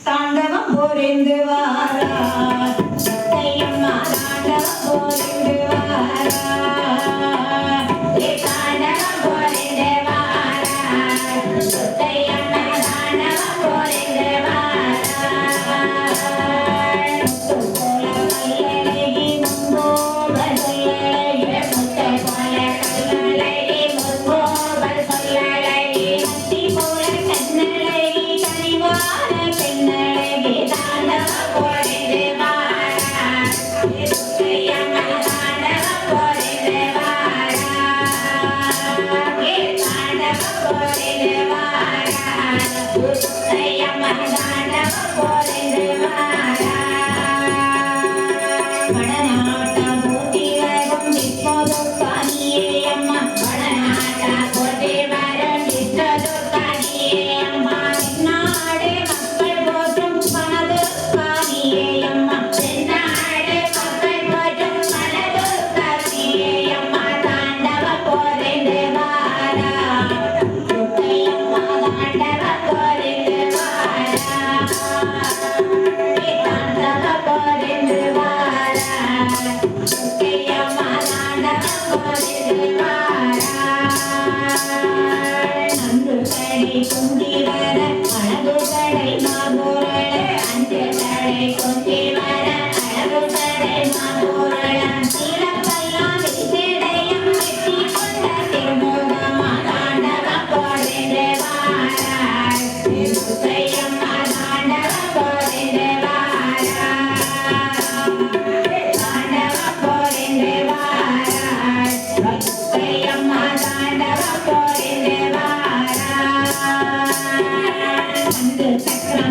தாண்டவம் புரிந்து வாரார் முத்தையம்மா தாண்டவம் புரிந்து வாரார் தாண்டவம் புரிந்து வாரார் முத்தையம்மா தாண்டவம் புரிந்து வாரார் முத்துப்போல கல்லழகி முன்போவல் சொல்லழகி முத்தை போல கல்லழகி முன்போவல் சொல்லழகி மத்தி போல கண்ணழகி கனிவான பெண்ணழகி தாண்டவம் புரிந்து வாரார் முத்தையம்மா தாண்டவம் புரிந்து வாரார் தாண்டவம் புரிந்து வாரார் முத்தையம்மா தாண்டவம் புரிந்து வாரார் வடநாட்டம் போட்டி வரும் இப்போதுக்கானியே அம்மா வடநாட்டம் போட்டி வரும் இப்போதுக்கானியே அம்மா தென்னாடு மக்கள் போற்றும் மனதுக்கானியே அம்மா தென்னாடு மக்கள் போற்றும் மனதுக்கானியே அம்மா தாண்டவம் புரிந்து வாரார் முத்தையம்மா தாண்டவம் புரிந்து வாரார் தாண்டவம் புரிந்து வாரார் முத்தையம்மா தாண்டவம் புரிந்து வாரார் நன்று தடை குந்தி வர அழகு தடை மாபுரள அஞ்சு தடை குந்தி வர அழகு தடை மாபுரள சீலப்பெல்லாம் விசிடையம் வெட்டி கொண்ட திருமுகமா தாண்டவம் புரிந்து வாரார் முத்தையம்மா தாண்டவம் புரிந்து வாரார் தாண்டவம் புரிந்து வாரார் முத்தையம்மா தாண்டவம் புரிந்து வாரார் அந்த சக்கரம்